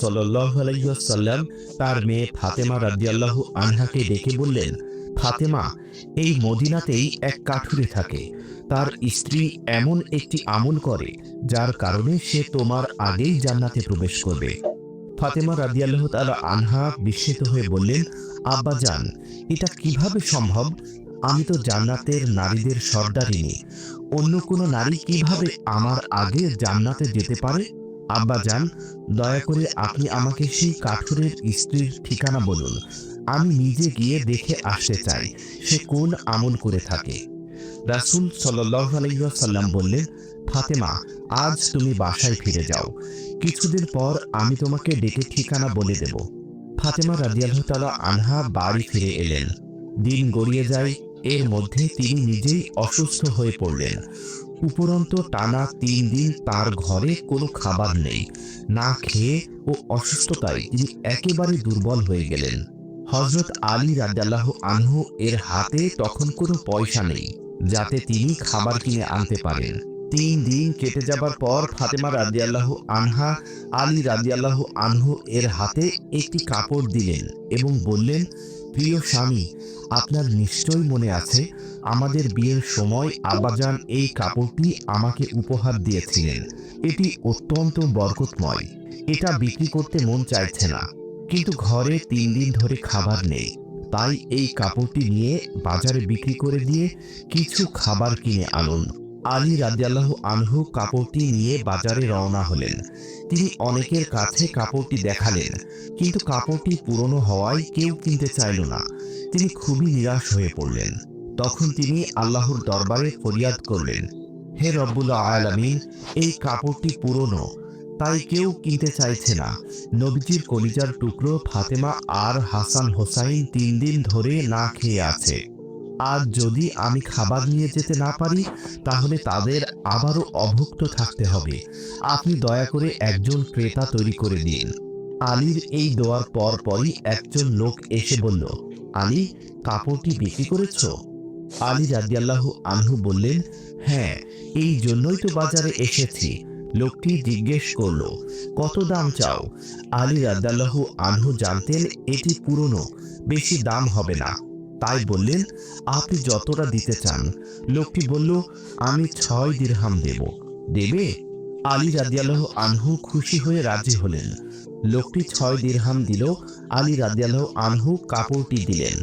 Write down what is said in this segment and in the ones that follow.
সাল্লাল্লাহু আলাইহি ওয়াসাল্লাম তার মেয়ে ফাতেমা রাদিয়াল্লাহু আনহাকে ডেকে বললেন, ফাতেমা, এই মদিনাতেই এক কাঠুরে থাকে। তার স্ত্রী এমন একটি আমল করে যার কারণে সে তোমার আগেই জান্নাতে প্রবেশ করবে। ফাতেমা রাদিয়াল্লাহু তাআলা আনহা বিস্মিত হয়ে বললেন, আব্বাজান, এটা কিভাবে সম্ভব? আমি তো জান্নাতের নারীদের সর্দারিনী। অন্য কোনো নারী কিভাবে আমার আগে জান্নাতে যেতে পারে? আব্বাজান, দয়া করে আপনি আমাকে সেই কাঠুরের স্ত্রীর ঠিকানা বলুন। আমি নিজে গিয়ে দেখে আসতে চাই সে কোন আমল করে থাকে। রাসূল সাল্লাল্লাহু আলাইহি ওয়াসাল্লাম বললেন, ফাতেমা, আজ তুমি বাসায় ফিরে যাও। কিছুদিন পর আমি তোমাকে ডেকে ঠিকানা বলে দেব। ফাতেমা রাদিয়াল্লাহু তাআলা আনহা বাড়ি ফিরে এলেন। দিন গড়িয়ে যায়। এর মধ্যে তিনি নিজেই অসুস্থ হয়ে পড়লেন। উপরন্তু টানা ৩ দিন তার ঘরে কোনো খাবার নেই। না খেয়ে ও অসুস্থতায় তিনি একেবারে দুর্বল হয়ে গেলেন। হযরত আলী রাদিয়াল্লাহু আনহু এর হাতে তখন কোনো পয়সা নেই যাতে তিনি খাবার কিনে আনতে পারেন। ৩ দিন কেটে যাবার পর ফাতেমা রাদিয়াল্লাহু আনহা আলী রাদিয়াল্লাহু আনহু এর হাতে একটি কাপড় দিলেন এবং বললেন, প্রিয় স্বামী, আপনার নিশ্চয়ই মনে আছে আমাদের বিয়ের সময় আব্বাজান এই কাপড়টি আমাকে উপহার দিয়েছিলেন। এটি অত্যন্ত বরকতময়। এটা বিক্রি করতে মন চাইছে না, কিন্তু ঘরে ৩ দিন ধরে খাবার নেই। তাই এই কাপড়টি নিয়ে বাজারে বিক্রি করে দিয়ে কিছু খাবার কিনে আনুন। আলী রাদিয়াল্লাহু আনহু কাপড়টি নিয়ে বাজারে রওনা হলেন। তিনি অনেকের কাছে কাপড়টি দেখালেন, কিন্তু কাপড়টি পুরনো হওয়ায় কেউ কিনতে চাইল না। তিনি খুবই নিরাশ হয়ে পড়লেন। তখন তিনি আল্লাহর দরবারে ফরিয়াদ করলেন, হে রব্বুল আলামিন, এই কাপড়টি পুরনো, তাই কেউ কিনতে চাইছে না। নবীজির কলিজার টুকরো ফাতেমা আর হাসান হোসাইন ৩ দিন ধরে না খেয়ে আছে। আজ যদি আমি খাবার নিয়ে যেতে না পারি, তাহলে তাদের আবারও অভুক্ত থাকতে হবে। আপনি দয়া করে একজন ক্রেতা তৈরি করে দিন। আলীর এই দোয়ার পরপরই একজন লোক এসে বলল, আলী, কাপড়টি বিক্রি করেছ? আলী রাদিয়াল্লাহু আনহু বললেন, হ্যাঁ, এই জন্যই তো বাজারে এসেছি। লোকটি জিজ্ঞেস করল, কত দাম চাও? আলী রাদিয়াল্লাহু আনহু জানতেন এটি পুরনো, বেশি দাম হবে না, তাই বললেন, আপনি যতটা দিতে চান। লোকটি বলল, আমি ৬ দিরহাম দেব। দেবে? আলী রাদিয়াল্লাহু আনহু খুশি হয়ে রাজি হলেন। লোকটি ৬ দিরহাম দিল। আলী রাদিয়াল্লাহু আনহু কাপড়টি দিলেন।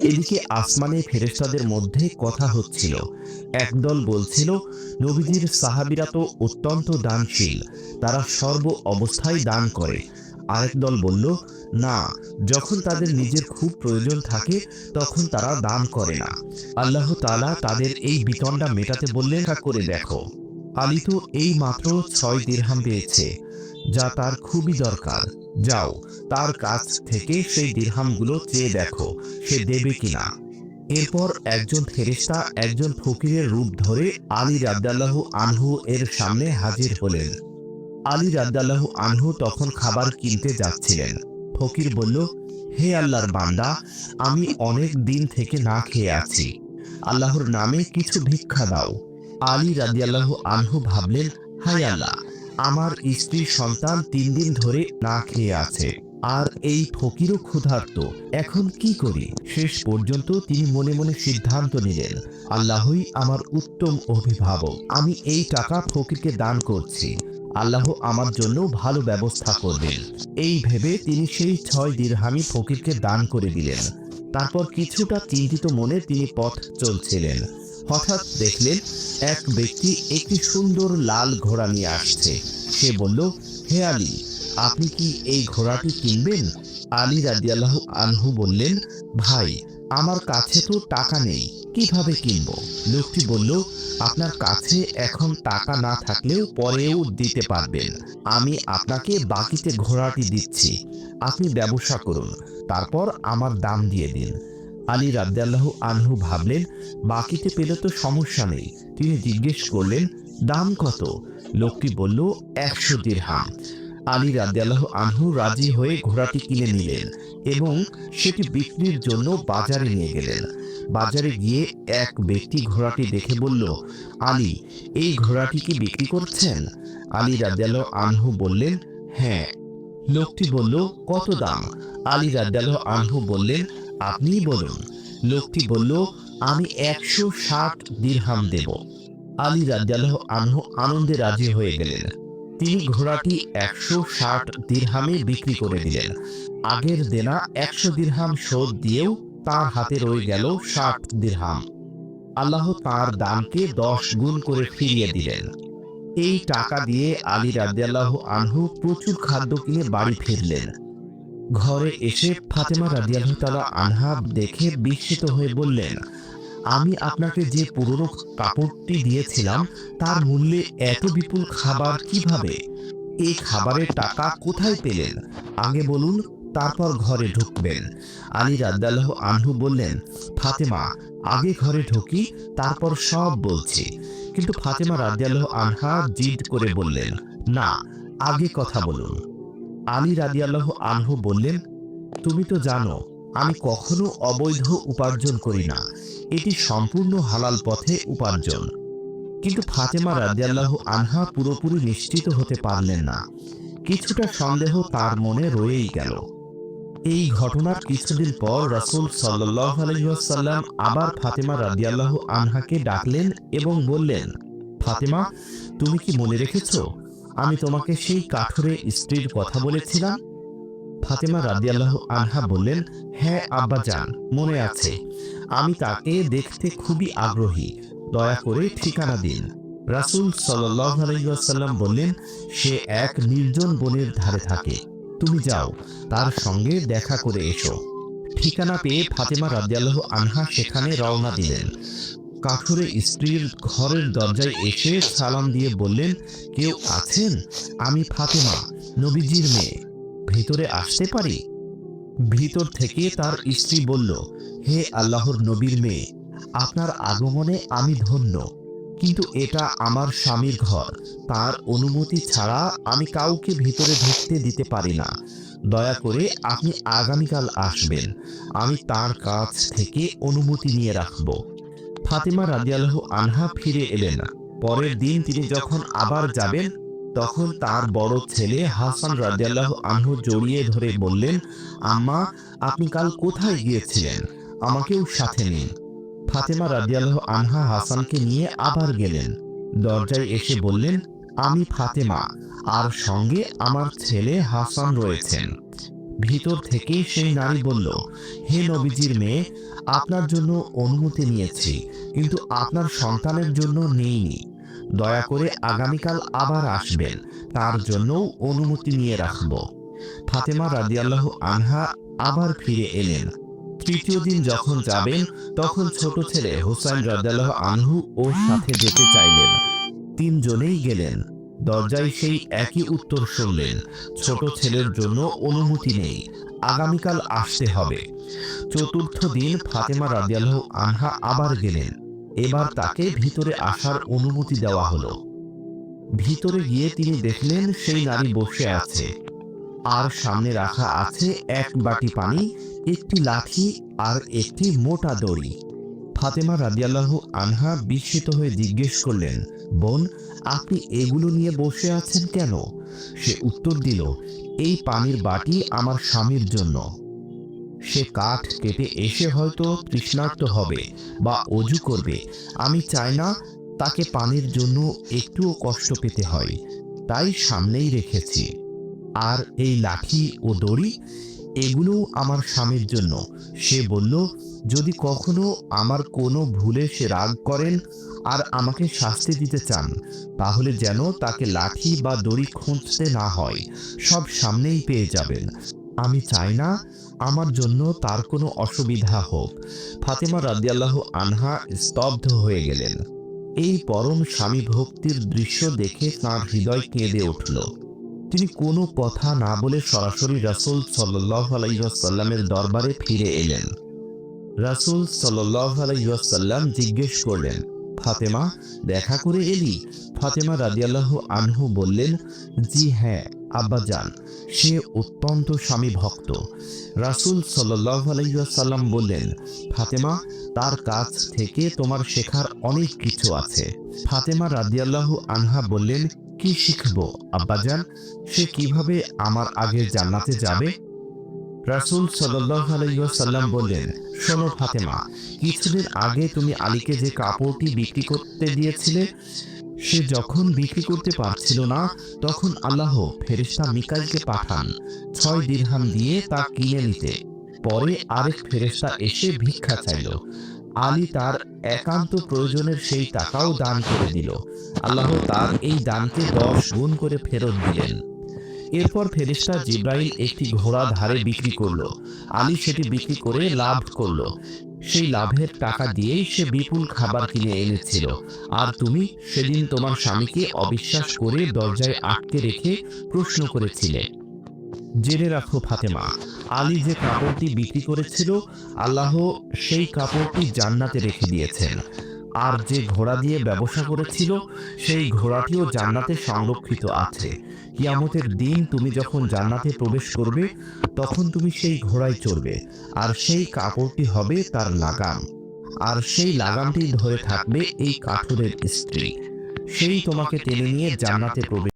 এদিকে আসমানে ফেরেশতাদের মধ্যে কথা হচ্ছিল। একদল বলছিল, নবীজির সাহাবীরা তো অত্যন্ত দানশীল, তারা সর্ব অবস্থায় দান করে। আরেক দল বলল, না, যখন তাদের নিজের খুব প্রয়োজন থাকে তখন তারা দান করে না। আল্লাহ তাআলা তাদের এই বিতণ্ডা মেটাতে বললেন, করে দেখো, আলী তো এই মাত্র ৬ দিরহাম পেয়েছে, যা তার খুবই দরকার। যাও, তার কাছ থেকে সেই দিরহামগুলো চেয়ে দেখো সে দেবে কিনা। এরপর একজন ফেরেশতা একজন ফকিরের রূপ ধরে আলী রাদিয়াল্লাহু আনহু এর সামনে হাজির হলেন। আলী রাদিয়াল্লাহু আনহু তখন খাবার কিনতে যাচ্ছিলেন। ফকির বলল, হে আল্লাহর বান্দা, আমি অনেক দিন থেকে না খেয়ে আছি, আল্লাহর নামে কিছু ভিক্ষা দাও। আলী রাদিয়াল্লাহু আনহু ভাবলেন, হায় আল্লাহ, আমার স্ত্রী সন্তান ৩ দিন ধরে না খেয়ে আছে, আর এই ফকিরও ক্ষুধার্ত, এখন কি করি? শেষ পর্যন্ত তিনি মনে মনে সিদ্ধান্ত নিলেন, আল্লাহই আমার উত্তম অভিভাবক, আমি এই টাকা ফকিরকে দান করছি, আল্লাহ আমার জন্য ভালো ব্যবস্থা করবেন। এই ভেবে তিনি সেই ৬ দিরহামি ফকিরকে দান করে দিলেন। তারপর কিছুটা চিন্তিত মনে তিনি পথ চলছিলেন। হঠাৎ দেখলেন এক ব্যক্তি একটি সুন্দর লাল ঘোড়া নিয়ে আসছে। সে বলল, হে আলী, আপনি কি এই ঘোড়াটি কিনবেন? আলী রাদিয়াল্লাহু আনহু বললেন, ভাই, আমার কাছে তো টাকা নেই, কিভাবে কিনব? লোকটি বলল, আপনার কাছে এখন টাকা না থাকলেও পরেও দিতে পারবেন। আমি আপনাকে বাকিতে ঘোড়াটি দিচ্ছি, আপনি ব্যবসা করুন, তারপর আমার দাম দিয়ে দিন। আলী রাদিয়াল্লাহু আনহু ভাবলেন, বাকিতে পেলে তো সমস্যা নেই। তিনি জিজ্ঞেস করলেন, দাম কত? লোকটি বলল, ১০০ দিরহাম। আলী রাদিয়াল্লাহু আনহু রাজি হয়ে ঘোড়াটি কিনে নিলেন এবং সেটি বিক্রির জন্য বাজারে নিয়ে গেলেন। বাজারে গিয়ে এক ব্যক্তি ঘোড়াটি দেখে বলল, আলী, এই ঘোড়াটি কি বিক্রি করছেন? আলী রাদিয়াল্লাহু আনহু বললেন, হ্যাঁ। লোকটি বলল, কত দাম? আলী রাদিয়াল্লাহু আনহু বললেন, আপনিই বলুন। লোকটি বলল, আমি 160 দিরহাম দেব। আলী রাদিয়াল্লাহু আনহু আনন্দে রাজি হয়ে গেলেন। তিনি ঘোড়াটি 160 দিরহামে বিক্রি করে দিলেন। আগের দেনা 100 দিরহাম শোধ দিয়েও তার হাতে রয়ে গেল 60 দিরহাম। আল্লাহ তার দানকে 10 গুণ করে ফিরিয়ে দিলেন। এই টাকা দিয়ে আলী রাদিয়াল্লাহু আনহু প্রচুর খাদ্য কিনে বাড়ি ফিরলেন। ঘরে এসে ফাতেমা রাদিয়াল্লাহু তাআলা আনহা দেখে বিস্মিত হয়ে বললেন, আমি আপনাকে যে পুরনো কাপড়টি দিয়েছিলাম তার মূল্যে এত বিপুল খাবার কিভাবে? এই খাবারের টাকা কোথায় পেলেন? আগে বলুন, তারপর ঘরে ঢুকবেন। আলী রাদিয়াল্লাহু আনহু বললেন, ফাতেমা, আগে ঘরে ঢুকি, তারপর সব বলছি। কিন্তু ফাতেমা রাদিয়াল্লাহু আনহা জিদ করে বললেন, না, আগে কথা বলুন। আলী রাদিয়াল্লাহু আনহু বললেন, তুমি তো জানো আমি কখনো অবৈধ উপার্জন করি না, এটি সম্পূর্ণ হালাল পথে উপার্জন। কিন্তু ফাতেমা রাদিয়াল্লাহু আনহা পুরোপুরি নিশ্চিত হতে পারলেন না। কিছুটা সন্দেহ তার মনে রয়েই গেল। এই ঘটনার কিছুদিন পর রাসূল সাল্লাল্লাহু আলাইহি ওয়াসাল্লাম আবার ফাতেমা রাদিয়াল্লাহু আনহাকে ডাকলেন এবং বললেন, ফাতেমা, তুমি কি মনে রেখেছো আমি তোমাকে সেই কাঠুরে স্ত্রীর কথা বলেছিলাম? ফাতেমা রাদিয়াল্লাহু আনহা বললেন, হ্যাঁ আব্বাজান, মনে আছে। আমি তাকে দেখতে খুবই আগ্রহী, দয়া করে ঠিকানা দিন। রাসূল সাল্লাল্লাহু আলাইহি ওয়াসাল্লাম বললেন, সে এক নির্জন বনের ধারে থাকে, তুমি যাও, তার সঙ্গে দেখা করে এসো। ঠিকানা পেয়ে ফাতেমা রাদিয়াল্লাহু আনহা সেখানে রওনা দিলেন। কাঠুরে স্ত্রীর ঘরের দরজায় এসে সালাম দিয়ে বললেন, কেউ আছেন? আমি ফাতেমা, নবীজির মেয়ে, ভিতরে আসতে পারি? ভিতর থেকে তার স্ত্রী বলল, হে আল্লাহর নবীর মেয়ে, আপনার আগমনে আমি ধন্য, কিন্তু এটা আমার স্বামীর ঘর, তার অনুমতি ছাড়া আমি কাউকে ভিতরে ঢুকতে দিতে পারি না। দয়া করে আপনি আগামীকাল আসবেন, আমি তার কাছ থেকে অনুমতি নিয়ে রাখব। ফাতেমা রাদিয়াল্লাহু আনহা ফিরে এলেন। পরের দিন তিনি যখন আবার যাবেন, তখন তার বড় ছেলে হাসান রাদিয়াল্লাহু আনহু জড়িয়ে ধরে বললেন, আম্মা, আপনি কাল কোথায় গিয়েছিলেন? আমাকেও সাথে নিন। ফাতেমা রাদিয়াল্লাহু আনহা হাসানকে নিয়ে আবার গেলেন। দরজায় এসে বললেন, আমি ফাতেমা, আর সঙ্গে আমার ছেলে হাসান রয়েছেন। ভিতর থেকে সেই নারী বলল, হে নবীজির মেয়ে, আপনার জন্য অনুমতি নিয়েছি, কিন্তু আপনার সন্তানের জন্য নেইনি। দয়া করে আগামীকাল আবার আসবেন, তার জন্যও অনুমতি নিয়ে রাখব। ফাতেমা রাদিয়াল্লাহু আনহা আবার ফিরে এলেন। তৃতীয় দিন যখন যাবেন, তখন ছোট ছেলে হুসাইন রাদিয়াল্লাহু আনহু ওর সাথে যেতে চাইলেন। তিনজনেই গেলেন। দরজায় সেই একই উত্তর শুনলেন, ছোট ছেলের জন্য অনুমতি নেই, আগামীকাল আসতে হবে। চতুর্থ দিন ফাতেমা রাদিয়াল্লাহু আনহা আবার গেলেন। এবার তাকে ভিতরে আসার অনুমতি দেওয়া হলো। ভিতরে গিয়ে তিনি দেখলেন সেই নারী বসে আছে, আর সামনে রাখা আছে এক বাটি পানি, একটি লাঠি আর একটি মোটা দড়ি। ফাতেমা রাদিয়াল্লাহু আনহা বিস্মিত হয়ে জিজ্ঞেস করলেন, বোন, আপনি এগুলো নিয়ে বসে আছেন কেন? সে উত্তর দিল, এই পানির বাটি আমার স্বামীর জন্য। সে কাঠ কেটে এসে হয়তো তৃষ্ণার্ত হবে বা অজু করবে, আমি চাই না তাকে পানির জন্য একটুও কষ্ট পেতে হয়, তাই সামনেই রেখেছি। আর এই লাঠি ও দড়ি, এগুলোও আমার স্বামীর জন্য। সে বলল, যদি কখনো আমার কোনো ভুলে সে রাগ করেন আর আমাকে শাস্তি দিতে চান, তাহলে যেন তাকে লাঠি বা দড়ি খুঁজতে না হয়, সব সামনেই পেয়ে যাবেন। আমি চাই না আমার জন্য তার কোনো অসুবিধা হোক। ফাতেমা রাদিয়াল্লাহু আনহা স্তব্ধ হয়ে গেলেন। এই পরম স্বামী ভক্তির দৃশ্য দেখে তাঁর হৃদয় কেঁদে উঠল। তিনি কোনো কথা না বলে সরাসরি রাসূল সাল্লাল্লাহু আলাইহি ওয়াসাল্লামের দরবারে ফিরে এলেন। রাসূল সাল্লাল্লাহু আলাইহি ওয়াসাল্লাম জিজ্ঞেস করলেন, ফাতেমা, দেখা করে এলি? ফাতেমা রাদিয়াল্লাহু আনহু বললেন, জি হ্যাঁ আব্বাজান, সে অত্যন্ত স্বামী ভক্ত। রাসূল সাল্লাল্লাহু আলাইহি ওয়াসাল্লাম বললেন, ফাতেমা, তার কাছ থেকে তোমার শেখার অনেক কিছু আছে। ফাতেমা রাদিয়াল্লাহু আনহা বললেন, কি শিখবো আব্বাজান? সে কিভাবে আমার আগে জান্নাতে যাবে? রাসূল সাল্লাল্লাহু আলাইহি ওয়াসাল্লাম বললেন, শোনো ফাতেমা, কিছুদিন আগে তুমি আলীকে যে কাপড়টি বিক্রি করতে দিয়েছিলে, সে যখন বিক্রি করতে পারছিল না, তখন আল্লাহ ফেরেশতা মিকাইলকে পাঠান 6 দিরহাম দিয়ে তা কিনে নিতে। পরে আরেক ফেরেশতা এসে ভিক্ষা চাইল। আলী তার একান্ত প্রয়োজনের সেই টাকাও দান করে দিল। আল্লাহ তার এই দানকে 10 গুণ করে ফেরত দিলেন। এরপর ফেরেশতা জিব্রাইল একটি ঘোড়া ধারে বিক্রি করলো। আলী সেটি বিক্রি করে লাভ করলো। সেই লাভের টাকা দিয়েই সে বিপুল খাবার কিনে এনেছিল। আর তুমি সেদিন তোমার স্বামীকে অবিশ্বাস করে দরজায় আটকে রেখে প্রশ্ন করেছিলে। জেনে রাখো ফাতেমা, আলী যে কাপড়টি বিক্রি করেছিল, আল্লাহ সেই কাপড়টি জান্নাতে রেখে দিয়েছেন। আর যে ঘোড়া দিয়ে ব্যবসা করেছিল, সেই ঘোড়াটিও জান্নাতে সংরক্ষিত আছে। কিয়ামতের দিন তুমি যখন জান্নাতে প্রবেশ করবে, তখন তুমি সেই ঘোড়ায় চড়বে, আর সেই কাপড়টি হবে তার লাগাম। আর সেই লাগামটি ধরে থাকবে এই কাঠুরের স্ত্রী। সেই তোমাকে টেনে নিয়ে জান্নাতে প্রবেশ